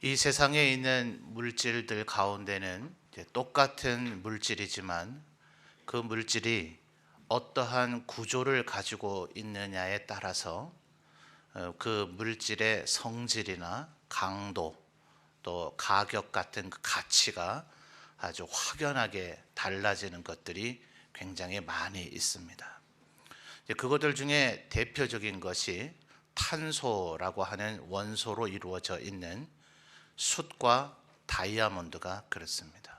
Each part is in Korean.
이 세상에 있는 물질들 가운데는 이제 똑같은 물질이지만 그 물질이 어떠한 구조를 가지고 있느냐에 따라서 그 물질의 성질이나 강도 또 가격 같은 그 가치가 아주 확연하게 달라지는 것들이 굉장히 많이 있습니다. 그것들 중에 대표적인 것이 탄소라고 하는 원소로 이루어져 있는 숯과 다이아몬드가 그렇습니다.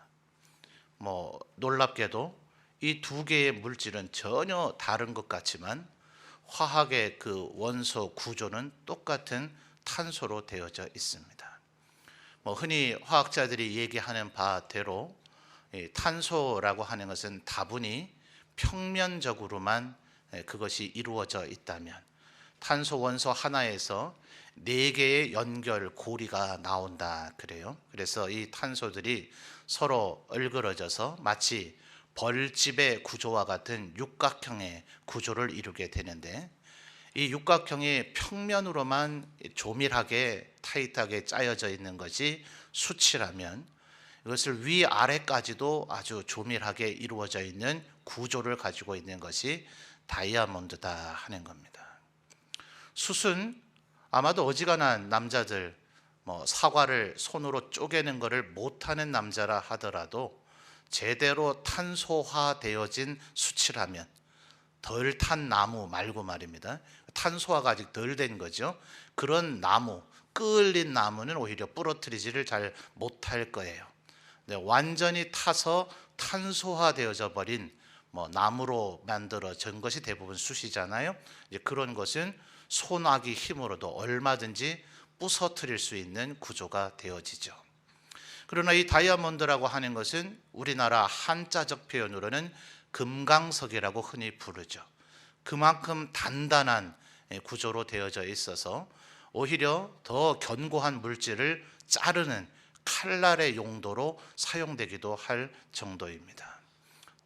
놀랍게도 이 두 개의 물질은 전혀 다른 것 같지만 화학의 그 원소 구조는 똑같은 탄소로 되어져 있습니다. 흔히 화학자들이 얘기하는 바대로 탄소라고 하는 것은 다분히 평면적으로만 그것이 이루어져 있다면 탄소 원소 하나에서 4개의 연결 고리가 나온다 그래요. 그래서 이 탄소들이 서로 얼그러져서 마치 벌집의 구조와 같은 육각형의 구조를 이루게 되는데, 이 육각형이 평면으로만 조밀하게 타이트하게 짜여져 있는 것이 수치라면, 이것을 위아래까지도 아주 조밀하게 이루어져 있는 구조를 가지고 있는 것이 다이아몬드다 하는 겁니다. 숯은 아마도 어지간한 남자들, 사과를 손으로 쪼개는 것을 못하는 남자라 하더라도 제대로 탄소화되어진 숯이라면, 덜 탄 나무 말고 말입니다. 탄소화가 아직 덜 된 거죠. 그런 나무, 끌린 나무는 오히려 부러뜨리지를 잘 못할 거예요. 완전히 타서 탄소화되어져 버린 나무로 만들어진 것이 대부분 숯이잖아요. 그런 것은 소나기 힘으로도 얼마든지 부서뜨릴 수 있는 구조가 되어지죠. 그러나 이 다이아몬드라고 하는 것은 우리나라 한자적 표현으로는 금강석이라고 흔히 부르죠. 그만큼 단단한 구조로 되어져 있어서 오히려 더 견고한 물질을 자르는 칼날의 용도로 사용되기도 할 정도입니다.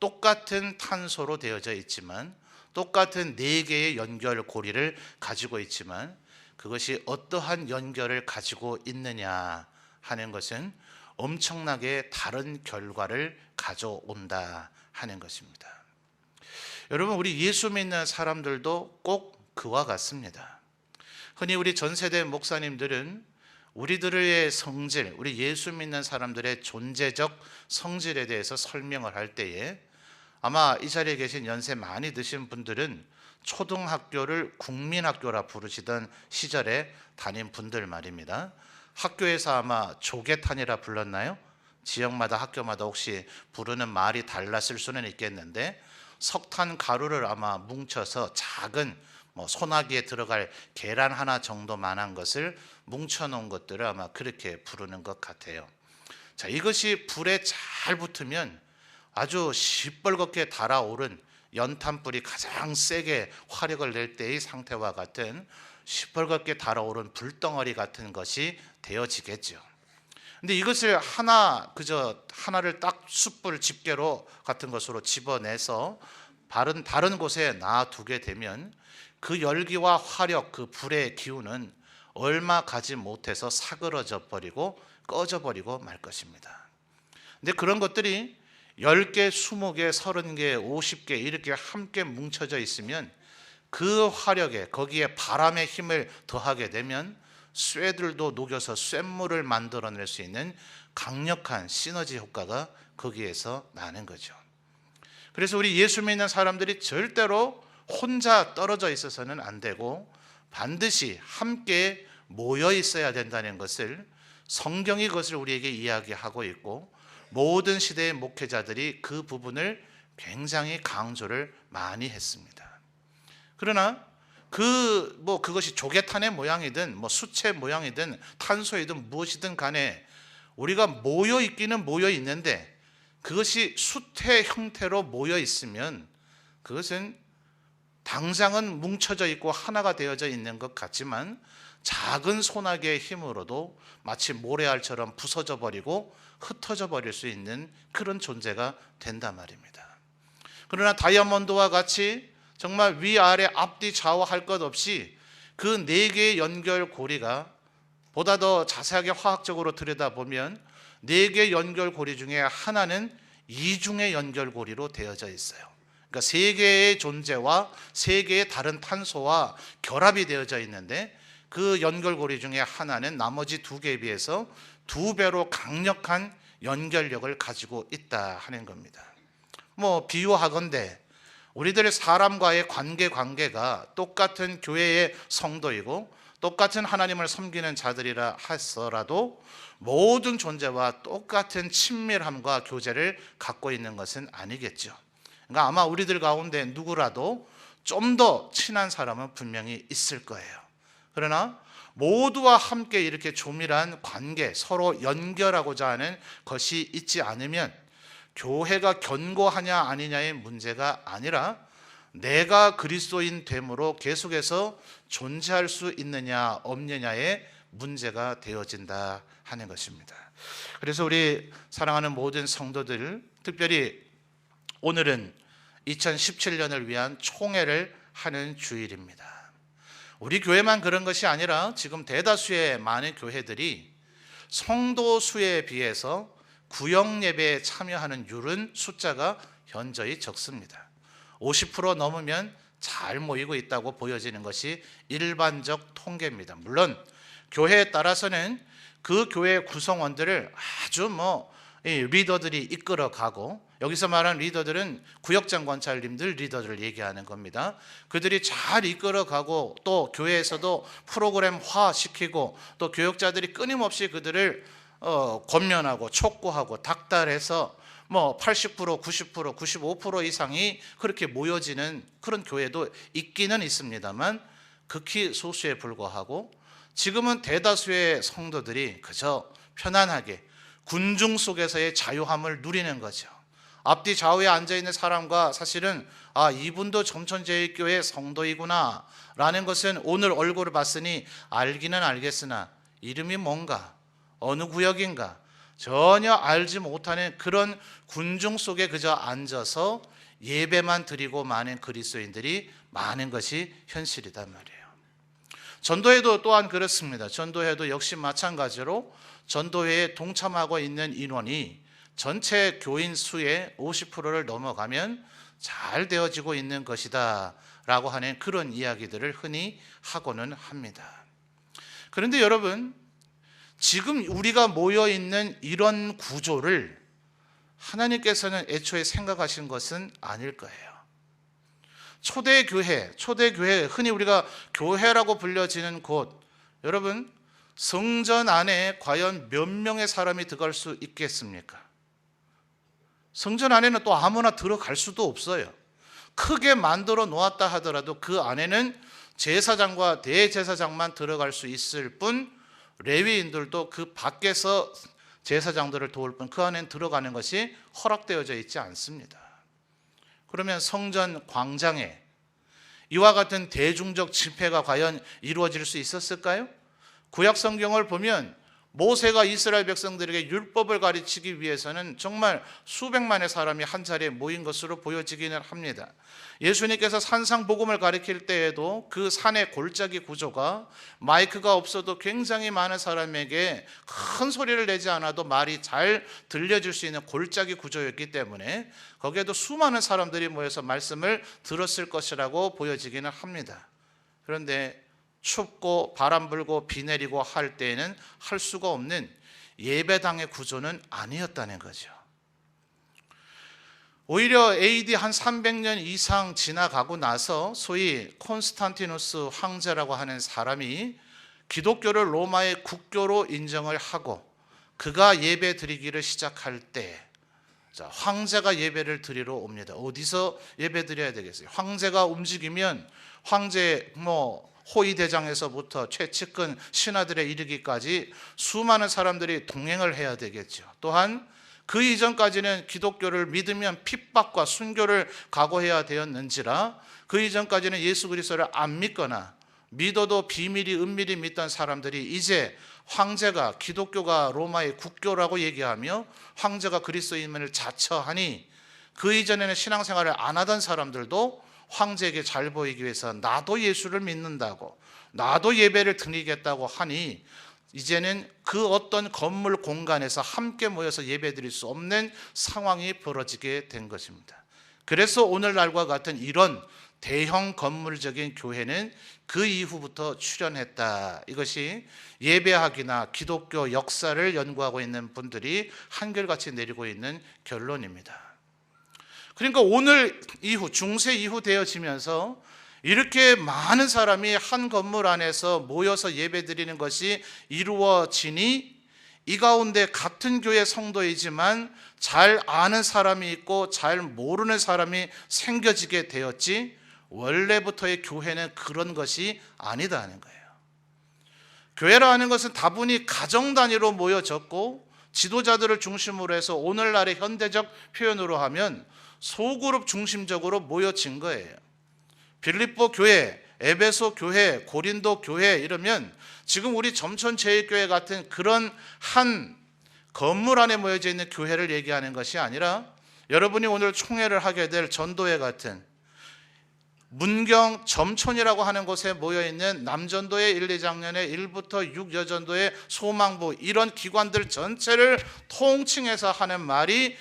똑같은 탄소로 되어져 있지만, 똑같은 4개의 연결 고리를 가지고 있지만, 그것이 어떠한 연결을 가지고 있느냐 하는 것은 엄청나게 다른 결과를 가져온다 하는 것입니다. 여러분, 우리 예수 믿는 사람들도 꼭 그와 같습니다. 흔히 우리 전 세대 목사님들은 우리들의 성질, 우리 예수 믿는 사람들의 존재적 성질에 대해서 설명을 할 때에, 아마 이 자리에 계신 연세 많이 드신 분들은 초등학교를 국민학교라 부르시던 시절에 다닌 분들 말입니다. 학교에서 아마 조개탄이라 불렀나요? 지역마다 학교마다 혹시 부르는 말이 달랐을 수는 있겠는데, 석탄 가루를 아마 뭉쳐서 작은 소나기에 들어갈 계란 하나 정도만한 것을 뭉쳐놓은 것들을 아마 그렇게 부르는 것 같아요. 자, 이것이 불에 잘 붙으면 아주 시뻘겋게 달아오른 연탄불이 가장 세게 화력을 낼 때의 상태와 같은 시뻘겋게 달아오른 불덩어리 같은 것이 되어지겠죠. 근데 이것을 하나를 딱 숯불 집게로 같은 것으로 집어내서 다른 곳에 놔두게 되면 그 열기와 화력, 그 불의 기운은 얼마 가지 못해서 사그러져 버리고 꺼져 버리고 말 것입니다. 근데 그런 것들이 10개, 20개, 30개, 50개 이렇게 함께 뭉쳐져 있으면 그 화력에, 거기에 바람의 힘을 더하게 되면 쇠들도 녹여서 쇳물을 만들어낼 수 있는 강력한 시너지 효과가 거기에서 나는 거죠. 그래서 우리 예수 믿는 사람들이 절대로 혼자 떨어져 있어서는 안 되고 반드시 함께 모여 있어야 된다는 것을, 성경이 그것을 우리에게 이야기하고 있고, 모든 시대의 목회자들이 그 부분을 굉장히 강조를 많이 했습니다. 그러나 그것이 조개탄의 모양이든 수채 모양이든 탄소이든 무엇이든 간에 우리가 모여 있기는 모여 있는데, 그것이 숯의 형태로 모여 있으면 그것은 당장은 뭉쳐져 있고 하나가 되어져 있는 것 같지만 작은 소나기의 힘으로도 마치 모래알처럼 부서져 버리고 흩어져 버릴 수 있는 그런 존재가 된단 말입니다. 그러나 다이아몬드와 같이 정말 위아래 앞뒤 좌우 할 것 없이 그 4개의 연결 고리가 보다 더 자세하게 화학적으로 들여다보면 4개의 연결고리 중에 하나는 이중의 연결고리로 되어져 있어요. 그러니까 3개의 존재와 3개의 다른 탄소와 결합이 되어져 있는데 그 연결고리 중에 하나는 나머지 2개에 비해서 2배로 강력한 연결력을 가지고 있다 하는 겁니다. 비유하건대 우리들의 사람과의 관계가 똑같은 교회의 성도이고 똑같은 하나님을 섬기는 자들이라 하더라도 모든 존재와 똑같은 친밀함과 교제를 갖고 있는 것은 아니겠죠. 그러니까 아마 우리들 가운데 누구라도 좀 더 친한 사람은 분명히 있을 거예요. 그러나 모두와 함께 이렇게 조밀한 관계, 서로 연결하고자 하는 것이 있지 않으면 교회가 견고하냐 아니냐의 문제가 아니라 내가 그리스도인 됨으로 계속해서 존재할 수 있느냐 없느냐의 문제가 되어진다 하는 것입니다. 그래서 우리 사랑하는 모든 성도들, 특별히 오늘은 2017년을 위한 총회를 하는 주일입니다. 우리 교회만 그런 것이 아니라 지금 대다수의 많은 교회들이 성도 수에 비해서 구역 예배에 참여하는 숫자가 현저히 적습니다. 50% 넘으면 잘 모이고 있다고 보여지는 것이 일반적 통계입니다. 물론 교회에 따라서는 그 교회 구성원들을 아주 리더들이 이끌어가고, 여기서 말하는 리더들은 구역장 권찰님들 리더들을 얘기하는 겁니다. 그들이 잘 이끌어가고 또 교회에서도 프로그램화시키고 또 교역자들이 끊임없이 그들을 권면하고 촉구하고 닥달해서 80%, 90%, 95% 이상이 그렇게 모여지는 그런 교회도 있기는 있습니다만 극히 소수에 불과하고, 지금은 대다수의 성도들이 그저 편안하게 군중 속에서의 자유함을 누리는 거죠. 앞뒤 좌우에 앉아있는 사람과 사실은 이분도 점천제일교회 성도이구나 라는 것은 오늘 얼굴을 봤으니 알기는 알겠으나 이름이 뭔가 어느 구역인가 전혀 알지 못하는 그런 군중 속에 그저 앉아서 예배만 드리고 많은 그리스도인들이 많은 것이 현실이단 말이에요. 전도회도 또한 그렇습니다. 전도회도 역시 마찬가지로 전도회에 동참하고 있는 인원이 전체 교인 수의 50%를 넘어가면 잘 되어지고 있는 것이다 라고 하는 그런 이야기들을 흔히 하고는 합니다. 그런데 여러분, 지금 우리가 모여있는 이런 구조를 하나님께서는 애초에 생각하신 것은 아닐 거예요. 초대교회, 흔히 우리가 교회라고 불려지는 곳, 여러분 성전 안에 과연 몇 명의 사람이 들어갈 수 있겠습니까? 성전 안에는 또 아무나 들어갈 수도 없어요. 크게 만들어 놓았다 하더라도 그 안에는 제사장과 대제사장만 들어갈 수 있을 뿐, 레위인들도 그 밖에서 제사장들을 도울 뿐 그 안에는 들어가는 것이 허락되어져 있지 않습니다. 그러면 성전 광장에 이와 같은 대중적 집회가 과연 이루어질 수 있었을까요? 구약 성경을 보면 모세가 이스라엘 백성들에게 율법을 가르치기 위해서는 정말 수백만의 사람이 한 자리에 모인 것으로 보여지기는 합니다. 예수님께서 산상복음을 가르칠 때에도 그 산의 골짜기 구조가 마이크가 없어도 굉장히 많은 사람에게 큰 소리를 내지 않아도 말이 잘 들려질 수 있는 골짜기 구조였기 때문에 거기에도 수많은 사람들이 모여서 말씀을 들었을 것이라고 보여지기는 합니다. 그런데 춥고 바람 불고 비 내리고 할 때에는 할 수가 없는 예배당의 구조는 아니었다는 거죠. 오히려 AD 한 300년 이상 지나가고 나서 소위 콘스탄티누스 황제라고 하는 사람이 기독교를 로마의 국교로 인정을 하고 그가 예배 드리기를 시작할 때, 황제가 예배를 드리러 옵니다. 어디서 예배 드려야 되겠어요? 황제가 움직이면 황제 호위대장에서부터 최측근 신하들에 이르기까지 수많은 사람들이 동행을 해야 되겠죠. 또한 그 이전까지는 기독교를 믿으면 핍박과 순교를 각오해야 되었는지라 그 이전까지는 예수 그리스도를 안 믿거나 믿어도 비밀이 은밀히 믿던 사람들이 이제 황제가 기독교가 로마의 국교라고 얘기하며 황제가 그리스도임을 자처하니 그 이전에는 신앙생활을 안 하던 사람들도 황제에게 잘 보이기 위해서 나도 예수를 믿는다고 나도 예배를 드리겠다고 하니 이제는 그 어떤 건물 공간에서 함께 모여서 예배드릴 수 없는 상황이 벌어지게 된 것입니다. 그래서 오늘날과 같은 이런 대형 건물적인 교회는 그 이후부터 출현했다. 이것이 예배학이나 기독교 역사를 연구하고 있는 분들이 한결같이 내리고 있는 결론입니다. 그러니까 오늘 이후, 중세 이후 되어지면서 이렇게 많은 사람이 한 건물 안에서 모여서 예배드리는 것이 이루어지니 이 가운데 같은 교회 성도이지만 잘 아는 사람이 있고 잘 모르는 사람이 생겨지게 되었지, 원래부터의 교회는 그런 것이 아니다 하는 거예요. 교회라는 것은 다분히 가정 단위로 모여졌고 지도자들을 중심으로 해서 오늘날의 현대적 표현으로 하면 소그룹 중심적으로 모여진 거예요. 빌립보 교회, 에베소 교회, 고린도 교회 이러면 지금 우리 점천제일교회 같은 그런 한 건물 안에 모여져 있는 교회를 얘기하는 것이 아니라 여러분이 오늘 총회를 하게 될 전도회 같은 문경 점촌이라고 하는 곳에 모여있는 남전도의 1, 2장년의 1부터 6 여전도의 소망부, 이런 기관들 전체를 통칭해서 하는 말이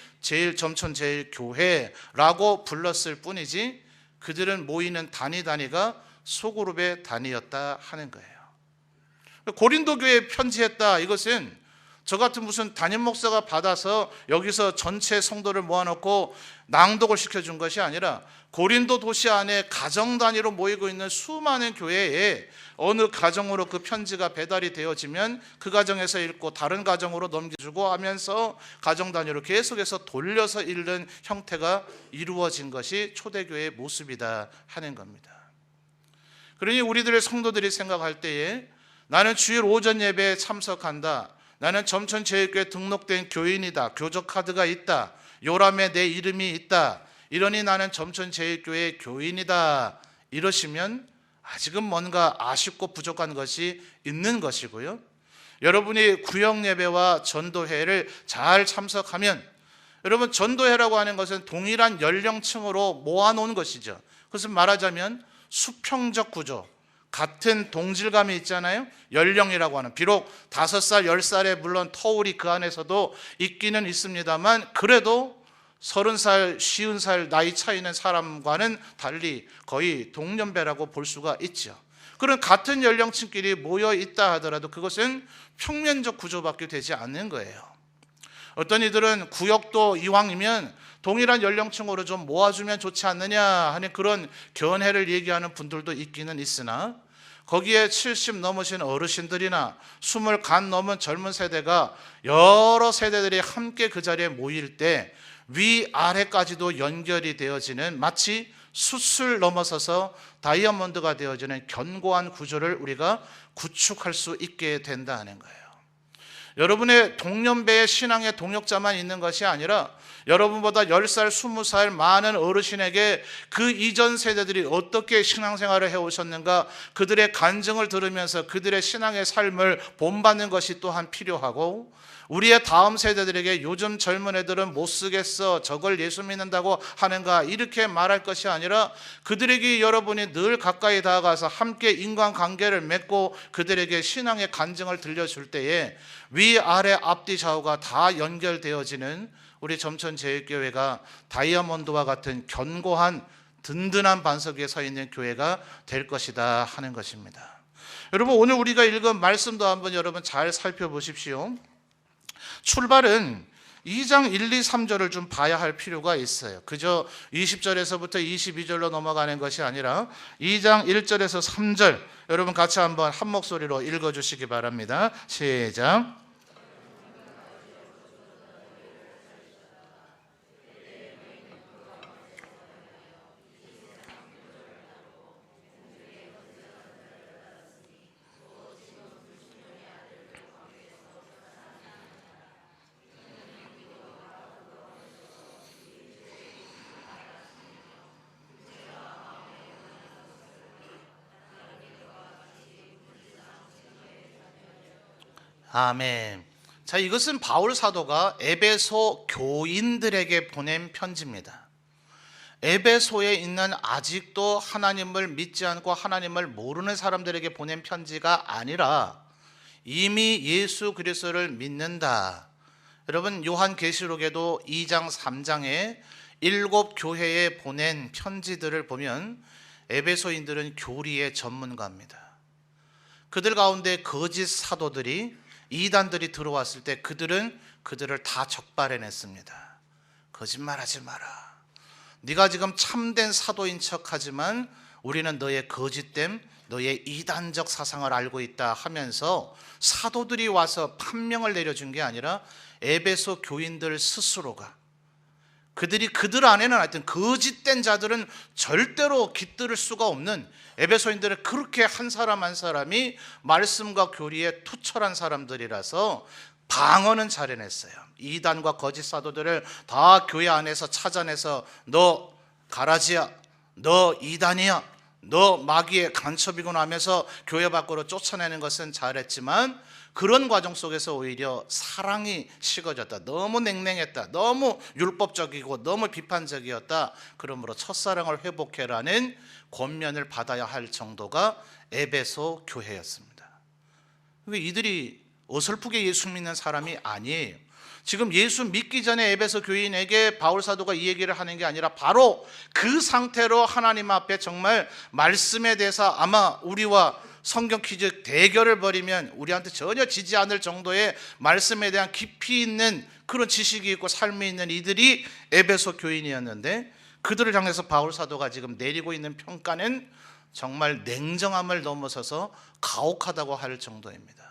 점촌제일교회라고 불렀을 뿐이지 그들은 모이는 단위가 소그룹의 단위였다 하는 거예요. 고린도 교회에 편지했다, 이것은 저 같은 무슨 담임 목사가 받아서 여기서 전체 성도를 모아놓고 낭독을 시켜준 것이 아니라 고린도 도시 안에 가정 단위로 모이고 있는 수많은 교회에 어느 가정으로 그 편지가 배달이 되어지면 그 가정에서 읽고 다른 가정으로 넘겨주고 하면서 가정 단위로 계속해서 돌려서 읽는 형태가 이루어진 것이 초대교회의 모습이다 하는 겁니다. 그러니 우리들의 성도들이 생각할 때에 나는 주일 오전 예배에 참석한다, 나는 점천제일교회 등록된 교인이다, 교적 카드가 있다, 요람에 내 이름이 있다, 이러니 나는 점천제일교회 교인이다, 이러시면 아직은 뭔가 아쉽고 부족한 것이 있는 것이고요. 여러분이 구역예배와 전도회를 잘 참석하면, 여러분 전도회라고 하는 것은 동일한 연령층으로 모아놓은 것이죠. 그것은 말하자면 수평적 구조, 같은 동질감이 있잖아요. 연령이라고 하는, 비록 5살, 10살에 물론 터울이 그 안에서도 있기는 있습니다만 그래도 30살, 50살 나이 차이는 사람과는 달리 거의 동년배라고 볼 수가 있죠. 그런 같은 연령층끼리 모여 있다 하더라도 그것은 평면적 구조밖에 되지 않는 거예요. 어떤 이들은 구역도 이왕이면 동일한 연령층으로 좀 모아주면 좋지 않느냐 하는 그런 견해를 얘기하는 분들도 있기는 있으나, 거기에 70 넘으신 어르신들이나 20 간 넘은 젊은 세대가 여러 세대들이 함께 그 자리에 모일 때 위아래까지도 연결이 되어지는, 마치 숯을 넘어서서 다이아몬드가 되어지는 견고한 구조를 우리가 구축할 수 있게 된다 하는 거예요. 여러분의 동년배의 신앙의 동역자만 있는 것이 아니라 여러분보다 10살, 20살 많은 어르신에게 그 이전 세대들이 어떻게 신앙생활을 해오셨는가, 그들의 간증을 들으면서 그들의 신앙의 삶을 본받는 것이 또한 필요하고, 우리의 다음 세대들에게 요즘 젊은 애들은 못 쓰겠어, 저걸 예수 믿는다고 하는가, 이렇게 말할 것이 아니라 그들에게 여러분이 늘 가까이 다가가서 함께 인간관계를 맺고 그들에게 신앙의 간증을 들려줄 때에 위아래 앞뒤 좌우가 다 연결되어지는 우리 점천제일교회가 다이아몬드와 같은 견고한 든든한 반석 위에 서 있는 교회가 될 것이다 하는 것입니다. 여러분, 오늘 우리가 읽은 말씀도 한번 여러분 잘 살펴보십시오. 출발은 2장 1, 2, 3절을 좀 봐야 할 필요가 있어요. 그저 20절에서부터 22절로 넘어가는 것이 아니라 2장 1절에서 3절 여러분 같이 한번 한 목소리로 읽어주시기 바랍니다. 시작. 아멘. 자, 이것은 바울 사도가 에베소 교인들에게 보낸 편지입니다. 에베소에 있는 아직도 하나님을 믿지 않고 하나님을 모르는 사람들에게 보낸 편지가 아니라 이미 예수 그리스도를 믿는다. 여러분 요한계시록에도 2장 3장에 7 교회에 보낸 편지들을 보면 에베소인들은 교리의 전문가입니다. 그들 가운데 거짓 사도들이 이단들이 들어왔을 때 그들은 그들을 다 적발해냈습니다. 거짓말하지 마라. 네가 지금 참된 사도인 척하지만 우리는 너의 거짓됨, 너의 이단적 사상을 알고 있다 하면서 사도들이 와서 판명을 내려준 게 아니라 에베소 교인들 스스로가, 그들이 그들 안에는 하여튼 거짓된 자들은 절대로 깃들을 수가 없는, 에베소인들은 그렇게 한 사람 한 사람이 말씀과 교리에 투철한 사람들이라서 방어는 잘해냈어요. 이단과 거짓 사도들을 다 교회 안에서 찾아내서 너 가라지야, 너 이단이야, 너 마귀의 간첩이구나 하면서 교회 밖으로 쫓아내는 것은 잘했지만 그런 과정 속에서 오히려 사랑이 식어졌다. 너무 냉랭했다. 너무 율법적이고 너무 비판적이었다. 그러므로 첫사랑을 회복해라는 권면을 받아야 할 정도가 에베소 교회였습니다. 이들이 어설프게 예수 믿는 사람이 아니에요. 지금 예수 믿기 전에 에베소 교인에게 바울 사도가 이 얘기를 하는 게 아니라 바로 그 상태로 하나님 앞에 정말 말씀에 대해서 아마 우리와 성경 퀴즈 대결을 벌이면 우리한테 전혀 지지 않을 정도의 말씀에 대한 깊이 있는 그런 지식이 있고 삶이 있는 이들이 에베소 교인이었는데, 그들을 향해서 바울 사도가 지금 내리고 있는 평가는 정말 냉정함을 넘어서서 가혹하다고 할 정도입니다.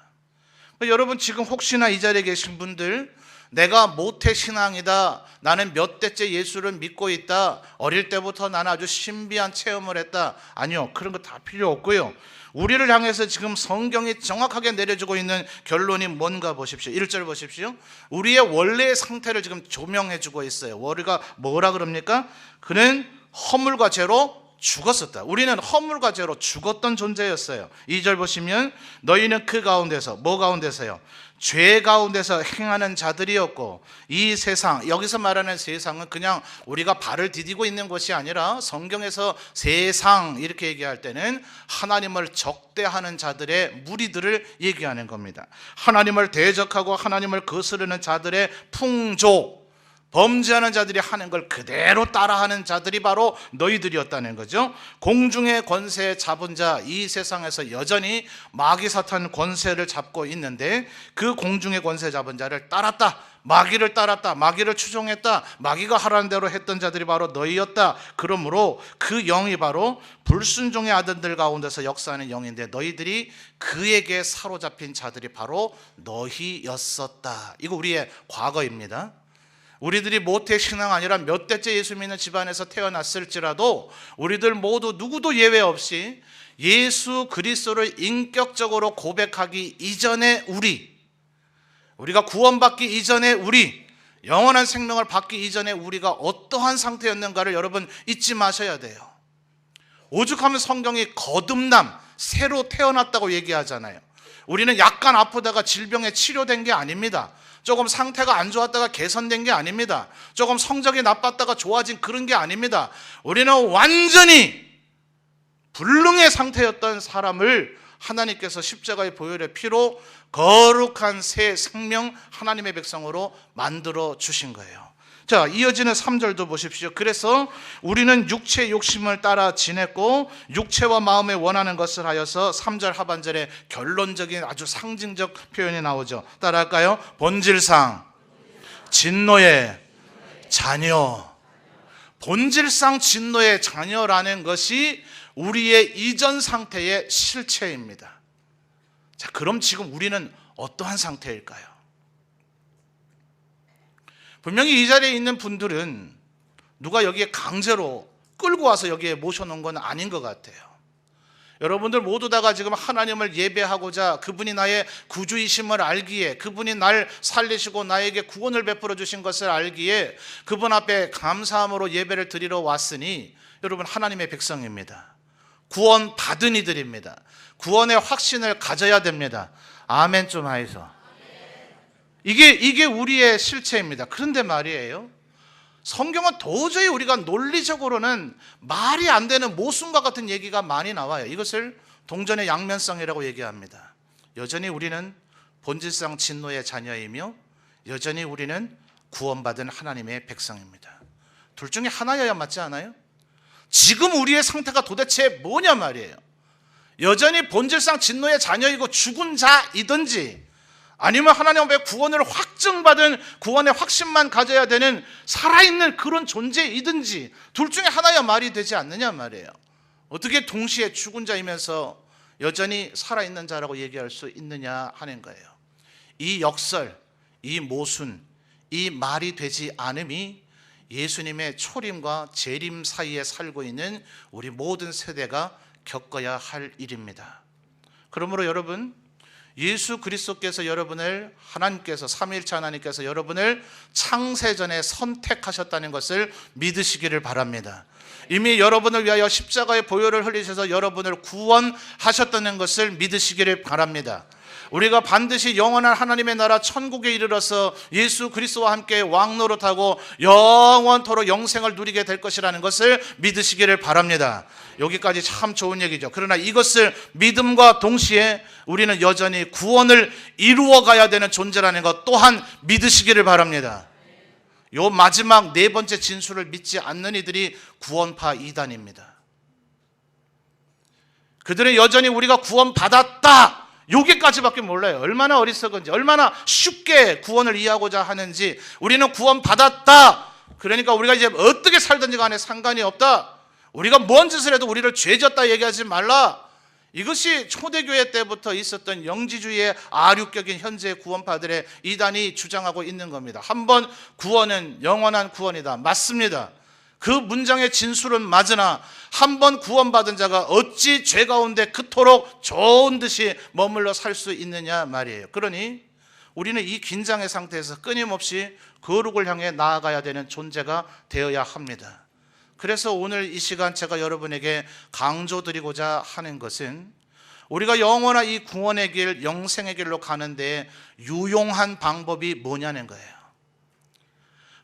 여러분 지금 혹시나 이 자리에 계신 분들, 내가 모태신앙이다, 나는 몇 대째 예수를 믿고 있다, 어릴 때부터 나는 아주 신비한 체험을 했다, 아니요, 그런 거 다 필요 없고요. 우리를 향해서 지금 성경이 정확하게 내려주고 있는 결론이 뭔가 보십시오. 1절 보십시오. 우리의 원래의 상태를 지금 조명해 주고 있어요. 우리가 뭐라 그럽니까? 그는 허물과 죄로 죽었었다. 우리는 허물과 죄로 죽었던 존재였어요. 2절 보시면 너희는 그 가운데서, 뭐 가운데서요? 죄 가운데서 행하는 자들이었고, 이 세상, 여기서 말하는 세상은 그냥 우리가 발을 디디고 있는 것이 아니라 성경에서 세상 이렇게 얘기할 때는 하나님을 적대하는 자들의 무리들을 얘기하는 겁니다. 하나님을 대적하고 하나님을 거스르는 자들의 풍조, 범죄하는 자들이 하는 걸 그대로 따라하는 자들이 바로 너희들이었다는 거죠. 공중의 권세 잡은 자, 이 세상에서 여전히 마귀 사탄 권세를 잡고 있는데 그 공중의 권세 잡은 자를 따랐다, 마귀를 따랐다, 마귀를 추종했다, 마귀가 하라는 대로 했던 자들이 바로 너희였다. 그러므로 그 영이 바로 불순종의 아들들 가운데서 역사하는 영인데 너희들이 그에게 사로잡힌 자들이 바로 너희였었다. 이거 우리의 과거입니다. 우리들이 모태신앙 아니라 몇 대째 예수 믿는 집안에서 태어났을지라도 우리들 모두 누구도 예외 없이 예수 그리스도를 인격적으로 고백하기 이전에 우리가 구원받기 이전에 영원한 생명을 받기 이전에 우리가 어떠한 상태였는가를 여러분 잊지 마셔야 돼요. 오죽하면 성경이 거듭남, 새로 태어났다고 얘기하잖아요. 우리는 약간 아프다가 질병에 치료된 게 아닙니다. 조금 상태가 안 좋았다가 개선된 게 아닙니다. 조금 성적이 나빴다가 좋아진 그런 게 아닙니다. 우리는 완전히 불능의 상태였던 사람을 하나님께서 십자가의 보혈의 피로 거룩한 새 생명 하나님의 백성으로 만들어 주신 거예요. 자, 이어지는 3절도 보십시오. 그래서 우리는 육체의 욕심을 따라 지냈고 육체와 마음에 원하는 것을 하여서 3절 하반절에 결론적인 아주 상징적 표현이 나오죠. 따라할까요? 본질상 진노의 자녀. 본질상 진노의 자녀라는 것이 우리의 이전 상태의 실체입니다. 자, 그럼 지금 우리는 어떠한 상태일까요? 분명히 이 자리에 있는 분들은 누가 여기에 강제로 끌고 와서 여기에 모셔놓은 건 아닌 것 같아요. 여러분들 모두 다가 지금 하나님을 예배하고자, 그분이 나의 구주이심을 알기에, 그분이 날 살리시고 나에게 구원을 베풀어 주신 것을 알기에 그분 앞에 감사함으로 예배를 드리러 왔으니 여러분 하나님의 백성입니다. 구원 받은 이들입니다. 구원의 확신을 가져야 됩니다. 아멘 좀 하이소. 이게 우리의 실체입니다. 그런데 말이에요, 성경은 도저히 우리가 논리적으로는 말이 안 되는 모순과 같은 얘기가 많이 나와요. 이것을 동전의 양면성이라고 얘기합니다. 여전히 우리는 본질상 진노의 자녀이며 여전히 우리는 구원받은 하나님의 백성입니다. 둘 중에 하나여야 맞지 않아요? 지금 우리의 상태가 도대체 뭐냐 말이에요. 여전히 본질상 진노의 자녀이고 죽은 자이든지, 아니면 하나님 앞에 구원을 확증받은 구원의 확신만 가져야 되는 살아있는 그런 존재이든지, 둘 중에 하나야 말이 되지 않느냐 말이에요. 어떻게 동시에 죽은 자이면서 여전히 살아있는 자라고 얘기할 수 있느냐 하는 거예요. 이 역설, 이 모순, 이 말이 되지 않음이 예수님의 초림과 재림 사이에 살고 있는 우리 모든 세대가 겪어야 할 일입니다. 그러므로 여러분, 예수 그리스도께서 여러분을, 하나님께서, 삼위일체 하나님께서 여러분을 창세전에 선택하셨다는 것을 믿으시기를 바랍니다. 이미 여러분을 위하여 십자가의 보혈을 흘리셔서 여러분을 구원하셨다는 것을 믿으시기를 바랍니다. 우리가 반드시 영원한 하나님의 나라 천국에 이르러서 예수 그리스도와 함께 왕노릇하고 영원토록 영생을 누리게 될 것이라는 것을 믿으시기를 바랍니다. 여기까지 참 좋은 얘기죠. 그러나 이것을 믿음과 동시에 우리는 여전히 구원을 이루어가야 되는 존재라는 것 또한 믿으시기를 바랍니다. 요 마지막 네 번째 진술을 믿지 않는 이들이 구원파 이단입니다. 그들은 여전히 우리가 구원받았다, 여기까지밖에 몰라요. 얼마나 어리석은지, 얼마나 쉽게 구원을 이해하고자 하는지. 우리는 구원받았다, 그러니까 우리가 이제 어떻게 살든지 간에 상관이 없다, 우리가 뭔 짓을 해도 우리를 죄졌다 얘기하지 말라. 이것이 초대교회 때부터 있었던 영지주의의 아류격인 현재 구원파들의 이단이 주장하고 있는 겁니다. 한번 구원은 영원한 구원이다. 맞습니다. 그 문장의 진술은 맞으나 한번 구원받은 자가 어찌 죄 가운데 그토록 좋은 듯이 머물러 살 수 있느냐 말이에요. 그러니 우리는 이 긴장의 상태에서 끊임없이 거룩을 향해 나아가야 되는 존재가 되어야 합니다. 그래서 오늘 이 시간 제가 여러분에게 강조드리고자 하는 것은, 우리가 영원한 이 구원의 길, 영생의 길로 가는데 유용한 방법이 뭐냐는 거예요.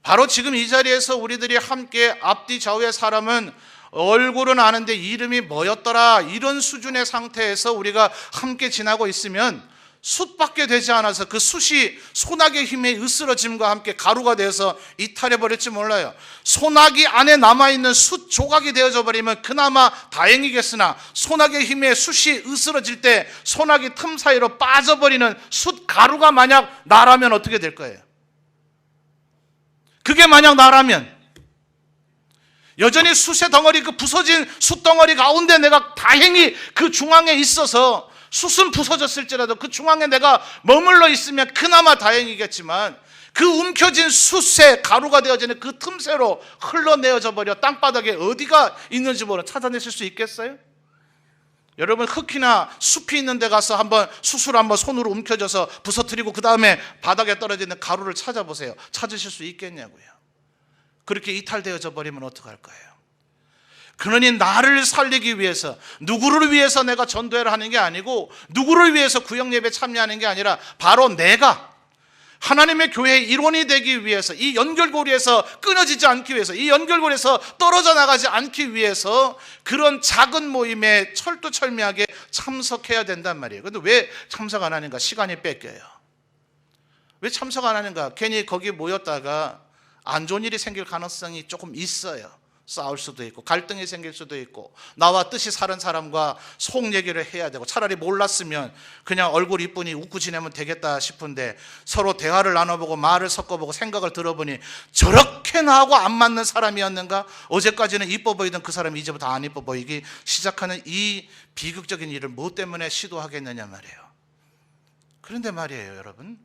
바로 지금 이 자리에서 우리들이 함께 앞뒤 좌우의 사람은 얼굴은 아는데 이름이 뭐였더라, 이런 수준의 상태에서 우리가 함께 지나고 있으면 숯밖에 되지 않아서 그 숯이 소나기의 힘에 으스러짐과 함께 가루가 되어서 이탈해버릴지 몰라요. 소나기 안에 남아있는 숯 조각이 되어져 버리면 그나마 다행이겠으나, 소나기의 힘에 숯이 으스러질 때 소나기 틈 사이로 빠져버리는 숯 가루가 만약 나라면 어떻게 될 거예요? 그게 만약 나라면 여전히 숯의 덩어리, 그 부서진 숯 덩어리 가운데 내가 다행히 그 중앙에 있어서, 숯은 부서졌을지라도 그 중앙에 내가 머물러 있으면 그나마 다행이겠지만, 그 움켜진 숯에 가루가 되어지는 그 틈새로 흘러내어져 버려 땅바닥에 어디가 있는지 모르는, 찾아내실 수 있겠어요? 여러분, 흙이나 숲이 있는 데 가서 한번 숯을 한번 손으로 움켜져서 부서뜨리고 그 다음에 바닥에 떨어지는 가루를 찾아보세요. 찾으실 수 있겠냐고요. 그렇게 이탈되어져 버리면 어떡할 거예요? 그러니 나를 살리기 위해서, 누구를 위해서 내가 전도회를 하는 게 아니고, 누구를 위해서 구역예배 참여하는 게 아니라 바로 내가 하나님의 교회의 일원이 되기 위해서, 이 연결고리에서 끊어지지 않기 위해서, 이 연결고리에서 떨어져 나가지 않기 위해서 그런 작은 모임에 철두철미하게 참석해야 된단 말이에요. 그런데 왜 참석 안 하는가? 시간이 뺏겨요. 왜 참석 안 하는가? 괜히 거기 모였다가 안 좋은 일이 생길 가능성이 조금 있어요. 싸울 수도 있고 갈등이 생길 수도 있고, 나와 뜻이 다른 사람과 속 얘기를 해야 되고, 차라리 몰랐으면 그냥 얼굴 이쁘니 웃고 지내면 되겠다 싶은데 서로 대화를 나눠보고 말을 섞어보고 생각을 들어보니 저렇게 나하고 안 맞는 사람이었는가? 어제까지는 이뻐 보이던 그 사람이 이제부터 안 이뻐 보이기 시작하는 이 비극적인 일을 뭐 때문에 시도하겠느냐 말이에요. 그런데 말이에요, 여러분,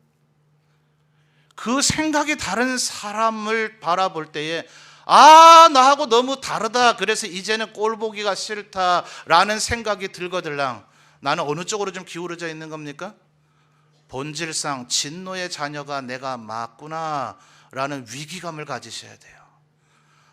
그 생각이 다른 사람을 바라볼 때에 나하고 너무 다르다, 그래서 이제는 꼴 보기가 싫다라는 생각이 들거들랑 나는 어느 쪽으로 좀 기울어져 있는 겁니까? 본질상 진노의 자녀가 내가 맞구나 라는 위기감을 가지셔야 돼요.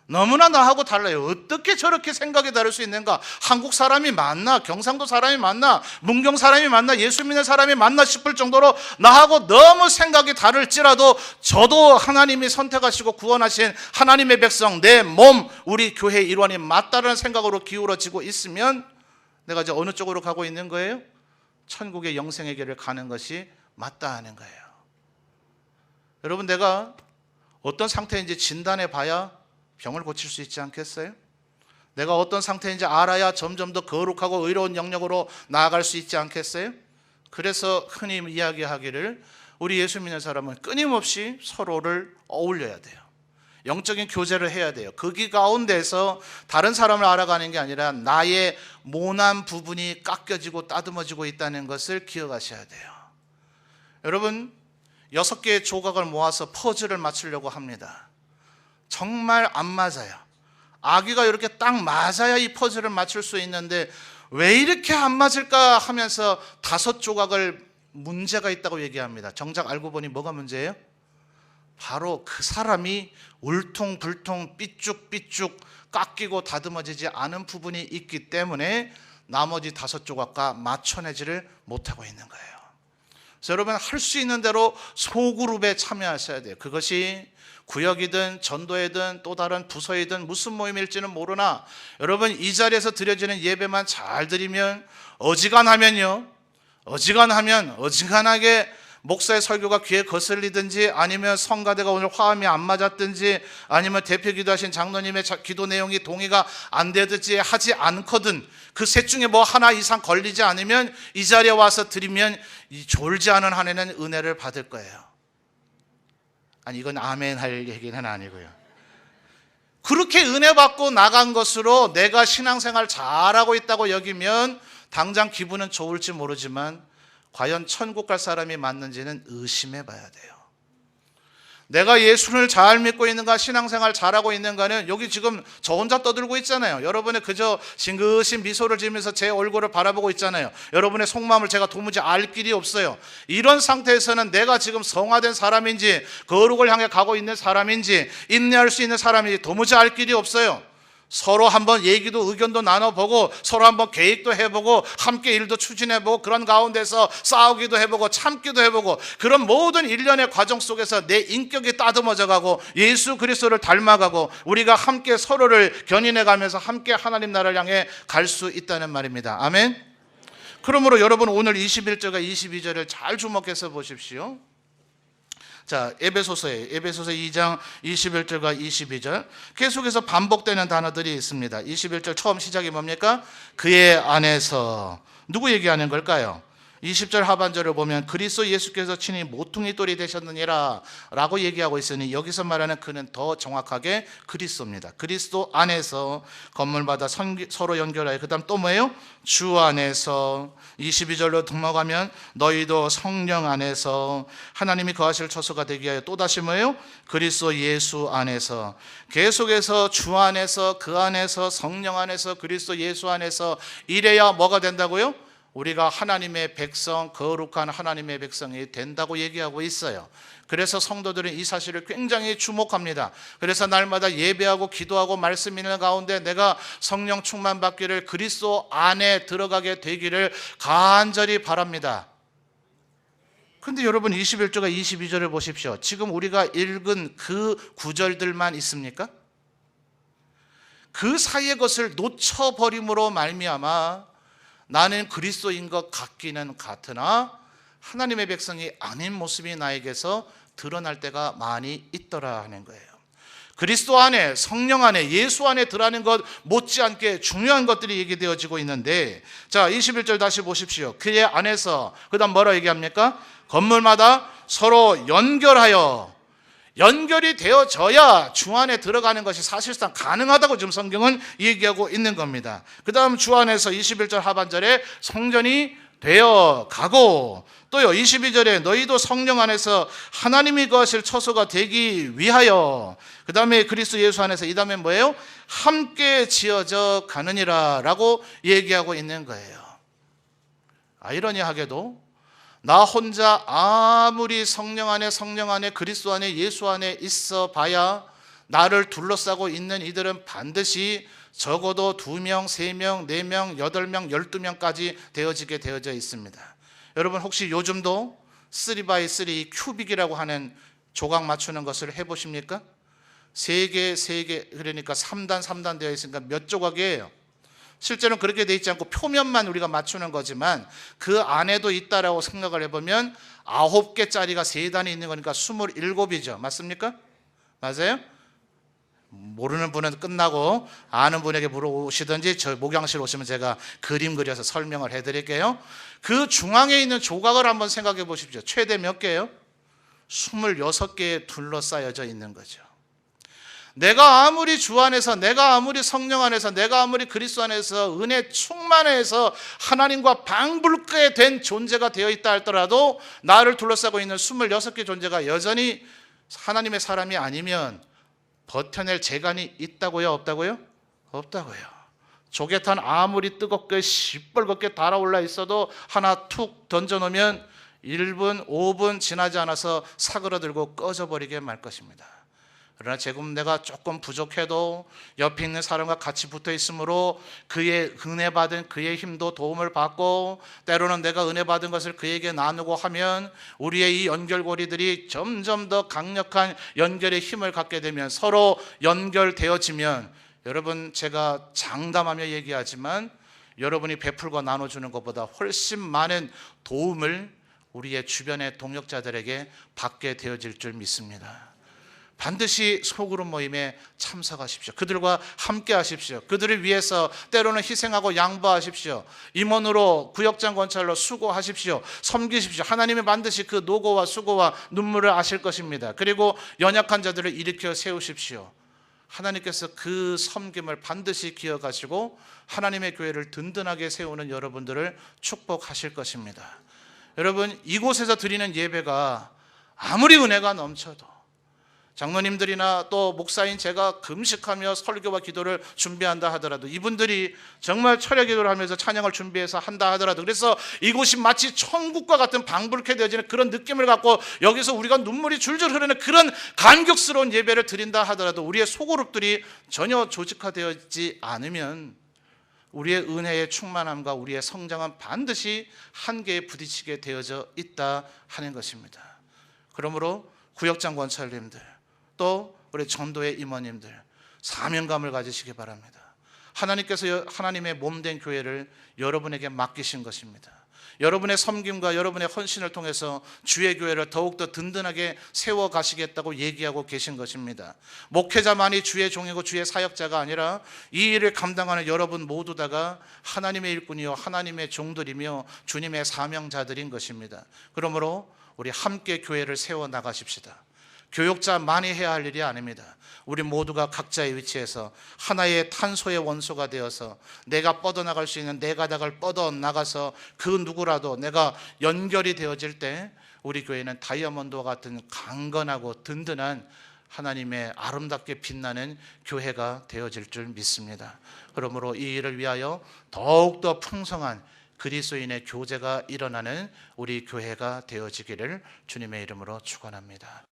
너무나 나하고 달라요. 어떻게 저렇게 생각이 다를 수 있는가? 한국 사람이 맞나? 경상도 사람이 맞나? 문경 사람이 맞나? 예수 믿는 사람이 맞나 싶을 정도로 나하고 너무 생각이 다를지라도 저도 하나님이 선택하시고 구원하신 하나님의 백성, 내 몸, 우리 교회 일원이 맞다는 생각으로 기울어지고 있으면 내가 이제 어느 쪽으로 가고 있는 거예요? 천국의 영생의 길을 가는 것이 맞다 하는 거예요. 여러분, 내가 어떤 상태인지 진단해 봐야 병을 고칠 수 있지 않겠어요? 내가 어떤 상태인지 알아야 점점 더 거룩하고 의로운 영역으로 나아갈 수 있지 않겠어요? 그래서 흔히 이야기하기를 우리 예수 믿는 사람은 끊임없이 서로를 어울려야 돼요. 영적인 교제를 해야 돼요. 거기 가운데서 다른 사람을 알아가는 게 아니라 나의 모난 부분이 깎여지고 따듬어지고 있다는 것을 기억하셔야 돼요. 여러분, 6개의 조각을 모아서 퍼즐을 맞추려고 합니다. 정말 안 맞아요. 아기가 이렇게 딱 맞아야 이 퍼즐을 맞출 수 있는데 왜 이렇게 안 맞을까 하면서 5조각을 문제가 있다고 얘기합니다. 정작 알고 보니 뭐가 문제예요? 바로 그 사람이 울퉁불퉁 삐쭉삐쭉 깎이고 다듬어지지 않은 부분이 있기 때문에 나머지 5조각과 맞춰내지를 못하고 있는 거예요. 그래서 여러분, 할 수 있는 대로 소그룹에 참여하셔야 돼요. 그것이 구역이든 전도회든 또 다른 부서이든 무슨 모임일지는 모르나 여러분, 이 자리에서 드려지는 예배만 잘 드리면 어지간하면 어지간하게 목사의 설교가 귀에 거슬리든지 아니면 성가대가 오늘 화음이 안 맞았든지 아니면 대표 기도하신 장로님의 기도 내용이 동의가 안 되든지 하지 않거든 그 셋 중에 뭐 하나 이상 걸리지 않으면 이 자리에 와서 드리면 이 졸지 않은 한 해는 은혜를 받을 거예요. 아니, 이건 아멘 할 얘기는 아니고요. 그렇게 은혜 받고 나간 것으로 내가 신앙생활 잘하고 있다고 여기면 당장 기분은 좋을지 모르지만 과연 천국 갈 사람이 맞는지는 의심해 봐야 돼요. 내가 예수를 잘 믿고 있는가, 신앙생활 잘하고 있는가는 여기 지금 저 혼자 떠들고 있잖아요. 여러분의 그저 싱긋이 미소를 지으면서 제 얼굴을 바라보고 있잖아요. 여러분의 속마음을 제가 도무지 알 길이 없어요. 이런 상태에서는 내가 지금 성화된 사람인지 거룩을 향해 가고 있는 사람인지 인내할 수 있는 사람인지 도무지 알 길이 없어요. 서로 한번 얘기도 의견도 나눠보고 서로 한번 계획도 해보고 함께 일도 추진해보고 그런 가운데서 싸우기도 해보고 참기도 해보고 그런 모든 일련의 과정 속에서 내 인격이 따듬어져가고 예수 그리스도를 닮아가고 우리가 함께 서로를 견인해가면서 함께 하나님 나라를 향해 갈 수 있다는 말입니다. 아멘. 그러므로 여러분, 오늘 21절과 22절을 잘 주목해서 보십시오. 자, 에베소서에 2장 21절과 22절 계속해서 반복되는 단어들이 있습니다. 21절 처음 시작이 뭡니까? 그의 안에서. 누구 얘기하는 걸까요? 20절 하반절을 보면 그리스도 예수께서 친히 모퉁이 돌이 되셨느니라 라고 얘기하고 있으니 여기서 말하는 그는 더 정확하게 그리스도입니다. 그리스도 안에서 건물마다 서로 연결하여, 그 다음 또 뭐예요? 주 안에서. 22절로 넘어가면 너희도 성령 안에서 하나님이 거하실 처소가 되기 위하여 또다시 뭐예요? 그리스도 예수 안에서. 계속해서 주 안에서, 그 안에서, 성령 안에서, 그리스도 예수 안에서 이래야 뭐가 된다고요? 우리가 하나님의 백성, 거룩한 하나님의 백성이 된다고 얘기하고 있어요. 그래서 성도들은 이 사실을 굉장히 주목합니다. 그래서 날마다 예배하고 기도하고 말씀 있는 가운데 내가 성령 충만 받기를, 그리스도 안에 들어가게 되기를 간절히 바랍니다. 그런데 여러분, 21절과 22절을 보십시오. 지금 우리가 읽은 그 구절들만 있습니까? 그 사이의 것을 놓쳐버림으로 말미암아 나는 그리스도인 것 같기는 같으나 하나님의 백성이 아닌 모습이 나에게서 드러날 때가 많이 있더라 하는 거예요. 그리스도 안에, 성령 안에, 예수 안에 들어가는 것 못지않게 중요한 것들이 얘기되어지고 있는데, 자, 21절 다시 보십시오. 그의 안에서, 그 다음 뭐라 얘기합니까? 건물마다 서로 연결이 되어져야 주 안에 들어가는 것이 사실상 가능하다고 지금 성경은 얘기하고 있는 겁니다. 그 다음 주 안에서 21절 하반절에 성전이 되어 가고, 또요 22절에 너희도 성령 안에서 하나님이 거하실 처소가 되기 위하여, 그 다음에 그리스도 예수 안에서, 이 다음에 뭐예요? 함께 지어져 가느니라 라고 얘기하고 있는 거예요. 아이러니하게도 나 혼자 아무리 성령 안에 그리스도 안에 예수 안에 있어 봐야 나를 둘러싸고 있는 이들은 반드시 적어도 2명, 3명, 4명, 8명, 12명까지 되어져 있습니다. 여러분, 혹시 요즘도 3x3 큐빅이라고 하는 조각 맞추는 것을 해보십니까? 3개, 그러니까 3단 되어 있으니까 몇 조각이에요? 실제로는 그렇게 되어 있지 않고 표면만 우리가 맞추는 거지만 그 안에도 있다라고 생각을 해보면 9개짜리가 3단이 있는 거니까 27이죠. 맞습니까? 맞아요? 모르는 분은 끝나고 아는 분에게 물어보시든지 저희 목양실 오시면 제가 그림 그려서 설명을 해드릴게요. 그 중앙에 있는 조각을 한번 생각해 보십시오. 최대 몇 개예요? 26개에 둘러싸여져 있는 거죠. 내가 아무리 주 안에서, 내가 아무리 성령 안에서, 내가 아무리 그리스도 안에서 은혜 충만해서 하나님과 방불케 된 존재가 되어 있다 할지라도 나를 둘러싸고 있는 26개 존재가 여전히 하나님의 사람이 아니면 버텨낼 재간이 있다고요? 없다고요? 없다고요. 조개탄 아무리 뜨겁게 시뻘겋게 달아올라 있어도 하나 툭 던져놓으면 1분, 5분 지나지 않아서 사그러들고 꺼져버리게 말 것입니다. 그러나 지금 내가 조금 부족해도 옆에 있는 사람과 같이 붙어 있으므로 그의 은혜 받은 그의 힘도 도움을 받고 때로는 내가 은혜 받은 것을 그에게 나누고 하면 우리의 이 연결고리들이 점점 더 강력한 연결의 힘을 갖게 되면 서로 연결되어지면 여러분 제가 장담하며 얘기하지만 여러분이 베풀고 나눠주는 것보다 훨씬 많은 도움을 우리의 주변의 동역자들에게 받게 되어질 줄 믿습니다. 반드시 소그룹 모임에 참석하십시오. 그들과 함께 하십시오. 그들을 위해서 때로는 희생하고 양보하십시오. 임원으로 구역장 권찰로 수고하십시오. 섬기십시오. 하나님이 반드시 그 노고와 수고와 눈물을 아실 것입니다. 그리고 연약한 자들을 일으켜 세우십시오. 하나님께서 그 섬김을 반드시 기억하시고 하나님의 교회를 든든하게 세우는 여러분들을 축복하실 것입니다. 여러분, 이곳에서 드리는 예배가 아무리 은혜가 넘쳐도 장로님들이나 또 목사인 제가 금식하며 설교와 기도를 준비한다 하더라도 이분들이 정말 철야 기도를 하면서 찬양을 준비해서 한다 하더라도 그래서 이곳이 마치 천국과 같은 방불케 되어지는 그런 느낌을 갖고 여기서 우리가 눈물이 줄줄 흐르는 그런 감격스러운 예배를 드린다 하더라도 우리의 소그룹들이 전혀 조직화되어지지 않으면 우리의 은혜의 충만함과 우리의 성장은 반드시 한계에 부딪히게 되어져 있다 하는 것입니다. 그러므로 구역장 권찰님들 또 우리 전도의 임원님들 사명감을 가지시기 바랍니다. 하나님께서 하나님의 몸된 교회를 여러분에게 맡기신 것입니다. 여러분의 섬김과 여러분의 헌신을 통해서 주의 교회를 더욱더 든든하게 세워가시겠다고 얘기하고 계신 것입니다. 목회자만이 주의 종이고 주의 사역자가 아니라 이 일을 감당하는 여러분 모두 다가 하나님의 일꾼이요 하나님의 종들이며 주님의 사명자들인 것입니다. 그러므로 우리 함께 교회를 세워나가십시다. 교역자만이 해야 할 일이 아닙니다. 우리 모두가 각자의 위치에서 하나의 탄소의 원소가 되어서 내가 뻗어나갈 수 있는 내 가닥을 뻗어나가서 그 누구라도 내가 연결이 되어질 때 우리 교회는 다이아몬드와 같은 강건하고 든든한 하나님의 아름답게 빛나는 교회가 되어질 줄 믿습니다. 그러므로 이 일을 위하여 더욱더 풍성한 그리스도인의 교제가 일어나는 우리 교회가 되어지기를 주님의 이름으로 축원합니다.